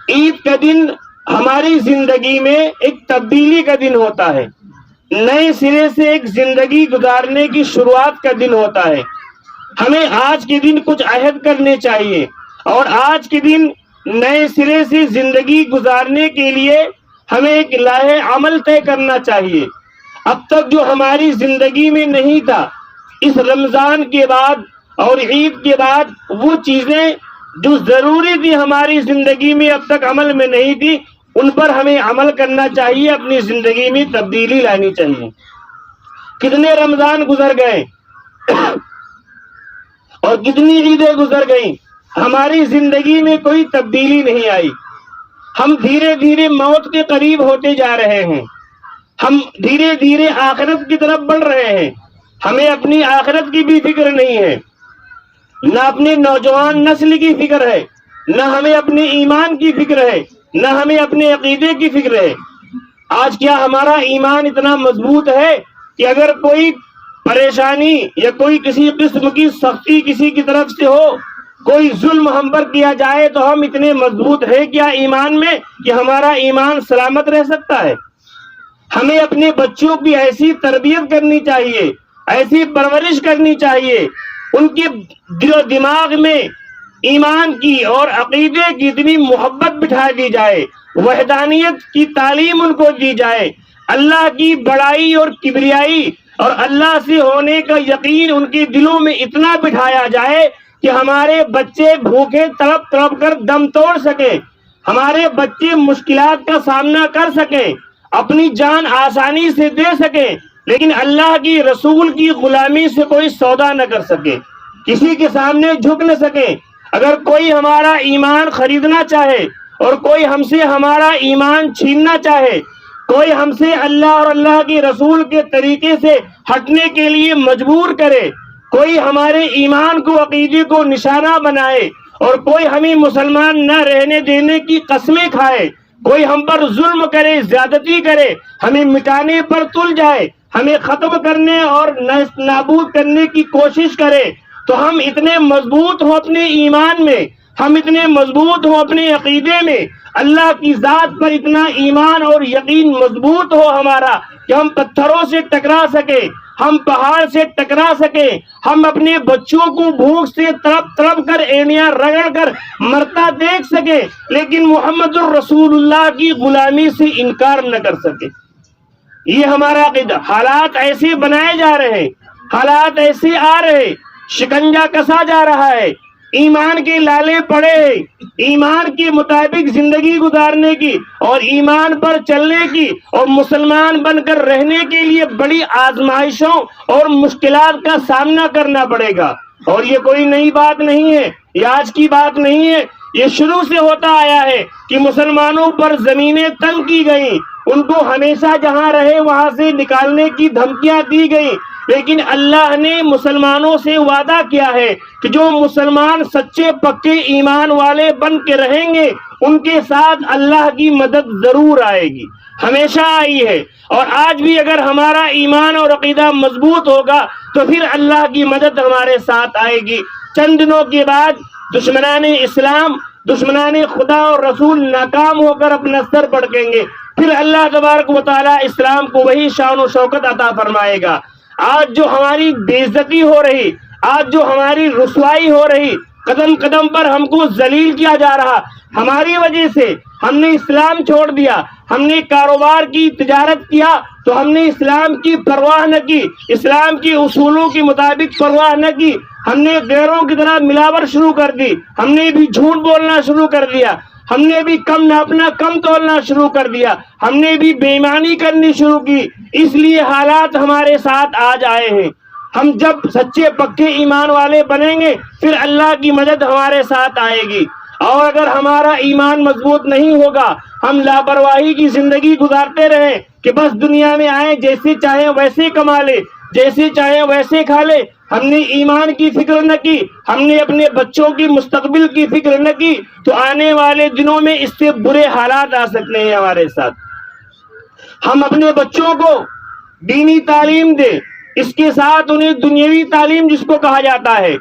عید کا دن ہماری زندگی میں ایک تبدیلی کا دن ہوتا ہے، نئے سرے سے ایک زندگی گزارنے کی شروعات کا دن ہوتا ہے۔ ہمیں آج کے دن کچھ عہد کرنے چاہیے اور آج کے دن نئے سرے سے زندگی گزارنے کے لیے ہمیں ایک لائحہ عمل طے کرنا چاہیے۔ اب تک جو ہماری زندگی میں نہیں تھا، اس رمضان کے بعد اور عید کے بعد وہ چیزیں جو ضروری تھی ہماری زندگی میں اب تک عمل میں نہیں تھی، ان پر ہمیں عمل کرنا چاہیے، اپنی زندگی میں تبدیلی لانی چاہیے۔ کتنے رمضان گزر گئے اور کتنی عیدیں گزر گئیں، ہماری زندگی میں کوئی تبدیلی نہیں آئی۔ ہم دھیرے دھیرے موت کے قریب ہوتے جا رہے ہیں، ہم دھیرے دھیرے آخرت کی طرف بڑھ رہے ہیں۔ ہمیں اپنی آخرت کی بھی فکر نہیں ہے، نہ اپنے نوجوان نسل کی فکر ہے، نہ ہمیں اپنے ایمان کی فکر ہے، نہ ہمیں اپنے عقیدے کی فکر ہے۔ آج کیا ہمارا ایمان اتنا مضبوط ہے کہ اگر کوئی پریشانی یا کوئی کسی قسم کی سختی کسی کی طرف سے ہو، کوئی ظلم ہم پر کیا جائے، تو ہم اتنے مضبوط ہیں کیا ایمان میں کہ ہمارا ایمان سلامت رہ سکتا ہے؟ ہمیں اپنے بچوں کی ایسی تربیت کرنی چاہیے، ایسی پرورش کرنی چاہیے، ان کے دل و دماغ میں ایمان کی اور عقیدے کی اتنی محبت بٹھا دی جائے، وحدانیت کی تعلیم ان کو دی جائے، اللہ کی بڑائی اور کبریائی اور اللہ سے ہونے کا یقین ان کے دلوں میں اتنا بٹھایا جائے کہ ہمارے بچے بھوکے تڑپ تڑپ کر دم توڑ سکیں، ہمارے بچے مشکلات کا سامنا کر سکیں، اپنی جان آسانی سے دے سکیں، لیکن اللہ کی رسول کی غلامی سے کوئی سودا نہ کر سکے، کسی کے سامنے جھک نہ سکے۔ اگر کوئی ہمارا ایمان خریدنا چاہے اور کوئی ہم سے ہمارا ایمان چھیننا چاہے، کوئی ہم سے اللہ اور اللہ کے رسول کے طریقے سے ہٹنے کے لیے مجبور کرے، کوئی ہمارے ایمان کو عقیدے کو نشانہ بنائے اور کوئی ہمیں مسلمان نہ رہنے دینے کی قسمیں کھائے، کوئی ہم پر ظلم کرے، زیادتی کرے، ہمیں مٹانے پر تل جائے، ہمیں ختم کرنے اور نابود کرنے کی کوشش کرے، تو ہم اتنے مضبوط ہوں اپنے ایمان میں، ہم اتنے مضبوط ہوں اپنے عقیدے میں، اللہ کی ذات پر اتنا ایمان اور یقین مضبوط ہو ہمارا کہ ہم پتھروں سے ٹکرا سکے، ہم پہاڑ سے ٹکرا سکے، ہم اپنے بچوں کو بھوک سے تڑپ تڑپ کر اینیاں رگڑ کر مرتا دیکھ سکے، لیکن محمد الرسول اللہ کی غلامی سے انکار نہ کر سکے۔ یہ ہمارا عقیدہ۔ حالات ایسے بنائے جا رہے ہیں، حالات ایسے آ رہے، شکنجا کسا جا رہا ہے، ایمان کے لالے پڑے ہیں، ایمان کے مطابق زندگی گزارنے کی اور ایمان پر چلنے کی اور مسلمان بن کر رہنے کے لیے بڑی آزمائشوں اور مشکلات کا سامنا کرنا پڑے گا۔ اور یہ کوئی نئی بات نہیں ہے، یہ آج کی بات نہیں ہے، یہ شروع سے ہوتا آیا ہے کہ مسلمانوں پر زمینیں تنگ کی گئیں، ان کو ہمیشہ جہاں رہے وہاں سے نکالنے کی دھمکیاں دی گئیں، لیکن اللہ نے مسلمانوں سے وعدہ کیا ہے کہ جو مسلمان سچے پکے ایمان والے بن کے رہیں گے، ان کے ساتھ اللہ کی مدد ضرور آئے گی، ہمیشہ آئی ہے، اور آج بھی اگر ہمارا ایمان اور عقیدہ مضبوط ہوگا تو پھر اللہ کی مدد ہمارے ساتھ آئے گی۔ چند دنوں کے بعد دشمنان اسلام، دشمنان خدا اور رسول ناکام ہو کر اپنا سر پٹکیں گے، پھر اللہ تبارک و تعالیٰ اسلام کو وہی شان و شوکت عطا فرمائے گا۔ آج جو ہماری بے عزتی ہو رہی، آج جو ہماری رسوائی ہو رہی، قدم قدم پر ہم کو ذلیل کیا جا رہا، ہماری وجہ سے ہم نے اسلام چھوڑ دیا، ہم نے کاروبار کی، تجارت کیا تو ہم نے اسلام کی پرواہ نہ کی، اسلام کے اصولوں کے مطابق پرواہ نہ کی، ہم نے غیروں کی طرح ملاوٹ شروع کر دی، ہم نے بھی جھوٹ بولنا شروع کر دیا، ہم نے بھی کم ناپنا کم تولنا شروع کر دیا، ہم نے بھی بے ایمانی کرنی شروع کی، اس لیے حالات ہمارے ساتھ آج آئے ہیں۔ ہم جب سچے پکے ایمان والے بنیں گے پھر اللہ کی مدد ہمارے ساتھ آئے گی، اور اگر ہمارا ایمان مضبوط نہیں ہوگا، ہم لاپرواہی کی زندگی گزارتے رہیں کہ بس دنیا میں آئے جیسے چاہیں ویسے کما لے، جیسے چاہیں ویسے کھا لے، ہم نے ایمان کی فکر نہ کی، ہم نے اپنے بچوں کی مستقبل کی فکر نہ کی، تو آنے والے دنوں میں اس سے برے حالات آ سکتے ہیں ہمارے ساتھ۔ ہم اپنے بچوں کو دینی تعلیم دیں، اس کے ساتھ انہیں دنیاوی تعلیم جس کو کہا جاتا ہے،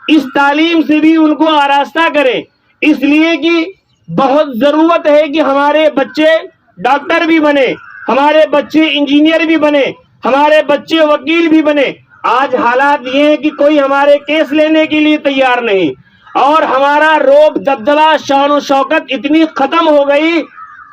اس تعلیم سے بھی ان کو آراستہ کریں، اس لیے کہ بہت ضرورت ہے کہ ہمارے بچے ڈاکٹر بھی بنے, ہمارے بچے انجینئر بھی بنے, ہمارے بچے وکیل بھی بنے. آج حالات یہ ہیں کہ کوئی ہمارے کیس لینے کے لیے تیار نہیں, اور ہمارا روب دبدبہ شان و شوکت اتنی ختم ہو گئی,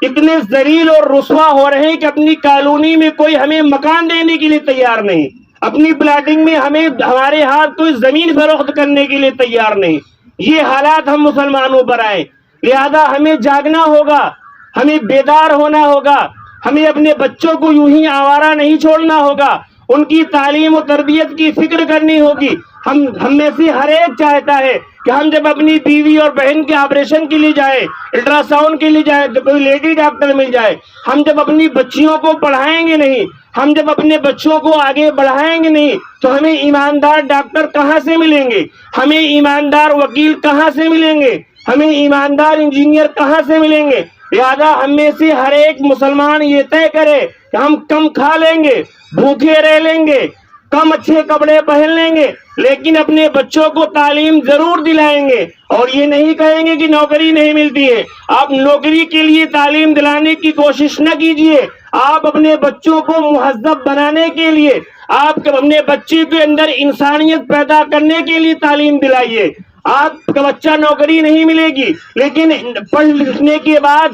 اتنے ذلیل اور رسوا ہو رہے ہیں کہ اپنی کالونی میں کوئی ہمیں مکان دینے کے لیے تیار نہیں, اپنی پلاٹنگ میں ہمیں ہمارے ہاتھ کوئی زمین فروخت کرنے کے لیے تیار نہیں. یہ حالات ہم مسلمانوں پر آئے, لہذا ہمیں جاگنا ہوگا, ہمیں بیدار ہونا ہوگا, ہمیں اپنے بچوں کو یوں ہی آوارہ نہیں چھوڑنا ہوگا, ان کی تعلیم و تربیت کی فکر کرنی ہوگی. ہم میں سے ہر ایک چاہتا ہے کہ ہم جب اپنی بیوی اور بہن کے آپریشن کے لیے جائیں, الٹرا ساؤنڈ کے لیے جائیں, تو کوئی لیڈی ڈاکٹر مل جائے. ہم جب اپنی بچیوں کو پڑھائیں گے نہیں, ہم جب اپنے بچوں کو آگے بڑھائیں گے نہیں, تو ہمیں ایماندار ڈاکٹر کہاں سے ملیں گے, ہمیں ایماندار وکیل کہاں سے ملیں گے, ہمیں ایماندار انجینئر کہاں سے ملیں گے. لہذا ہم میں سے ہر ایک مسلمان یہ طے کرے کہ ہم کم کھا لیں گے, بھوکے رہ لیں گے, کم اچھے کپڑے پہن لیں گے, لیکن اپنے بچوں کو تعلیم ضرور دلائیں گے. اور یہ نہیں کہیں گے کہ نوکری نہیں ملتی ہے. آپ نوکری کے لیے تعلیم دلانے کی کوشش نہ کیجیے, آپ اپنے بچوں کو مہذب بنانے کے لیے, آپ اپنے بچے کے اندر انسانیت پیدا کرنے کے لیے تعلیم دلائیے. آپ کا بچہ نوکری نہیں ملے گی, لیکن پڑھ لکھنے کے بعد,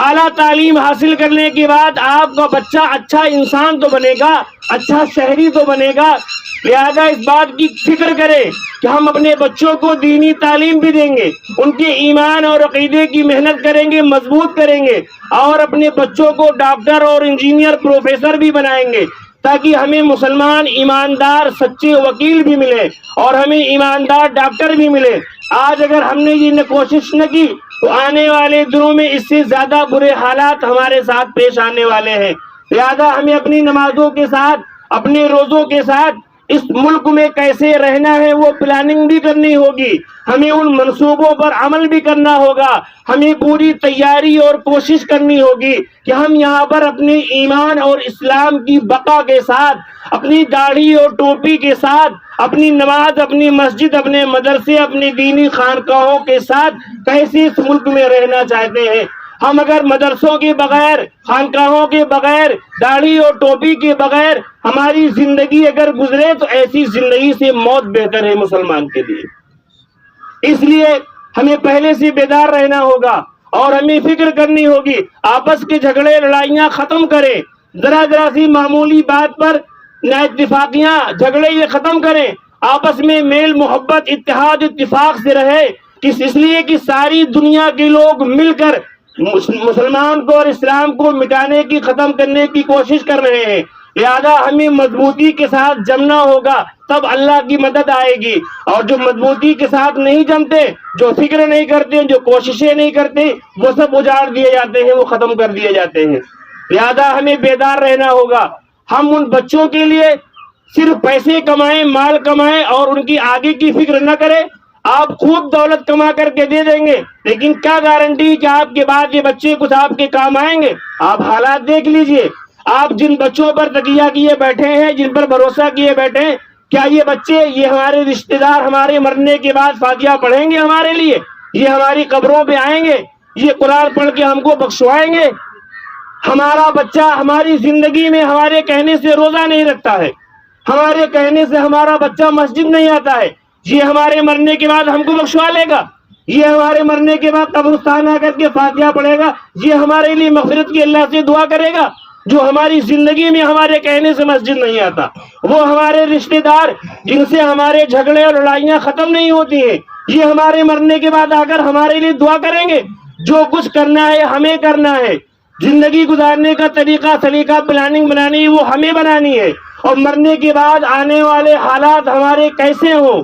اعلیٰ تعلیم حاصل کرنے کے بعد آپ کا بچہ اچھا انسان تو بنے گا, اچھا شہری تو بنے گا. لہذا اس بات کی فکر کرے کہ ہم اپنے بچوں کو دینی تعلیم بھی دیں گے, ان کے ایمان اور عقیدے کی محنت کریں گے, مضبوط کریں گے, اور اپنے بچوں کو ڈاکٹر اور انجینئر پروفیسر بھی بنائیں گے, تاکہ ہمیں مسلمان ایماندار سچے وکیل بھی ملے اور ہمیں ایماندار ڈاکٹر بھی ملے. آج اگر ہم نے یہ کوشش نہ کی تو آنے والے دنوں میں اس سے زیادہ برے حالات ہمارے ساتھ پیش آنے والے ہیں. لہذا ہمیں اپنی نمازوں کے ساتھ, اپنے روزوں کے ساتھ اس ملک میں کیسے رہنا ہے وہ پلاننگ بھی کرنی ہوگی, ہمیں ان منصوبوں پر عمل بھی کرنا ہوگا, ہمیں پوری تیاری اور کوشش کرنی ہوگی کہ ہم یہاں پر اپنے ایمان اور اسلام کی بقا کے ساتھ, اپنی داڑھی اور ٹوپی کے ساتھ, اپنی نماز, اپنی مسجد, اپنے مدرسے, اپنی دینی خانقاہوں کے ساتھ کیسے اس ملک میں رہنا چاہتے ہیں. ہم اگر مدرسوں کے بغیر, خانقاہوں کے بغیر, داڑھی اور ٹوپی کے بغیر ہماری زندگی اگر گزرے تو ایسی زندگی سے موت بہتر ہے مسلمان کے لیے. اس لیے ہمیں پہلے سے بیدار رہنا ہوگا اور ہمیں فکر کرنی ہوگی, آپس کے جھگڑے لڑائیاں ختم کریں, ذرا ذرا سی معمولی بات پر نا اتفاقیاں جھگڑے یہ ختم کریں, آپس میں میل محبت اتحاد اتفاق سے رہے. اس لیے کہ ساری دنیا کے لوگ مل کر مسلمان کو اور اسلام کو مٹانے کی, ختم کرنے کی کوشش کر رہے ہیں. لہذا ہمیں مضبوطی کے ساتھ جمنا ہوگا, تب اللہ کی مدد آئے گی. اور جو مضبوطی کے ساتھ نہیں جمتے, جو فکر نہیں کرتے, جو کوششیں نہیں کرتے, وہ سب اجاڑ دیے جاتے ہیں, وہ ختم کر دیے جاتے ہیں. لہذا ہمیں بیدار رہنا ہوگا. ہم ان بچوں کے لیے صرف پیسے کمائیں, مال کمائیں اور ان کی آگے کی فکر نہ کریں. آپ خوب دولت کما کر کے دے دیں گے, لیکن کیا گارنٹی کہ آپ کے بعد یہ بچے کچھ آپ کے کام آئیں گے؟ آپ حالات دیکھ لیجئے. آپ جن بچوں پر تکیہ کیے بیٹھے ہیں, جن پر بھروسہ کیے بیٹھے ہیں, کیا یہ بچے, یہ ہمارے رشتہ دار ہمارے مرنے کے بعد فاتحہ پڑھیں گے ہمارے لیے؟ یہ ہماری قبروں پہ آئیں گے؟ یہ قرآن پڑھ کے ہم کو بخشوائیں گے؟ ہمارا بچہ ہماری زندگی میں ہمارے کہنے سے روزہ نہیں رکھتا ہے, ہمارے کہنے سے ہمارا بچہ مسجد نہیں آتا ہے, یہ ہمارے مرنے کے بعد ہم کو بخشوا لے گا؟ یہ ہمارے مرنے کے بعد قبرستان آ کر کے فاتحہ پڑھے گا؟ یہ ہمارے لیے مغفرت کی اللہ سے دعا کرے گا؟ جو ہماری زندگی میں ہمارے کہنے سے مسجد نہیں آتا, وہ ہمارے رشتہ دار جن سے ہمارے جھگڑے اور لڑائیاں ختم نہیں ہوتی ہیں, یہ ہمارے مرنے کے بعد آ کر ہمارے لیے دعا کریں گے؟ جو کچھ کرنا ہے ہمیں کرنا ہے, زندگی گزارنے کا طریقہ سلیقہ پلاننگ بنانی ہے وہ ہمیں بنانی ہے, اور مرنے کے بعد آنے والے حالات ہمارے کیسے ہوں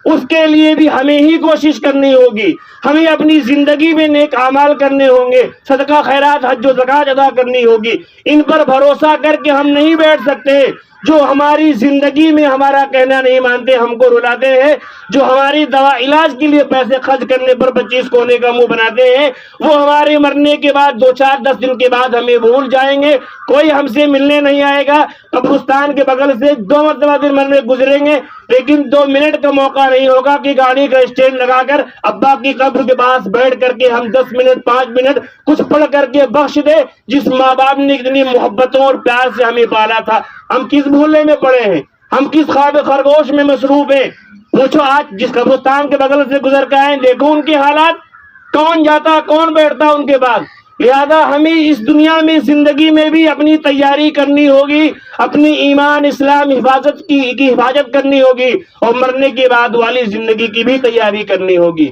اس کے لیے بھی ہمیں ہی کوشش کرنی ہوگی. ہمیں اپنی زندگی میں نیک اعمال کرنے ہوں گے, صدقہ خیرات حج و زکات ادا کرنی ہوگی. ان پر بھروسہ کر کے ہم نہیں بیٹھ سکتے. جو ہماری زندگی میں ہمارا کہنا نہیں مانتے، ہم کو رلاتے ہیں، جو ہماری دوا علاج کے لیے پیسے خرچ کرنے پر 25 کونے کا منہ بناتے ہیں، وہ ہمارے مرنے کے بعد 2-4-10 دن کے بعد ہمیں بھول جائیں گے، کوئی ہم سے ملنے نہیں آئے گا، قبرستان کے بغل سے 2 مرتبہ دن مرنے گزریں گے، لیکن 2 منٹ کا موقع نہیں ہوگا کہ گاڑی کا اسٹینڈ لگا کر ابا کی قبر کے پاس بیٹھ کر کے ہم 10 منٹ 5 منٹ کچھ پڑھ کر کے بخش دے، جس ماں باپ نے اتنی محبتوں اور پیار سے ہمیں پالا تھا۔ ہم کس بھولے میں پڑے ہیں، ہم کس خواب خرگوش میں مصروف ہیں؟ پوچھو آج جس قبرستان کے بغل سے گزر کے آئے، دیکھو ان کے حالات، کون جاتا کون بیٹھتا ان کے بعد۔ لہذا ہمیں اس دنیا میں زندگی میں بھی اپنی تیاری کرنی ہوگی، اپنی ایمان اسلام حفاظت کی حفاظت کرنی ہوگی، اور مرنے کے بعد والی زندگی کی بھی تیاری کرنی ہوگی۔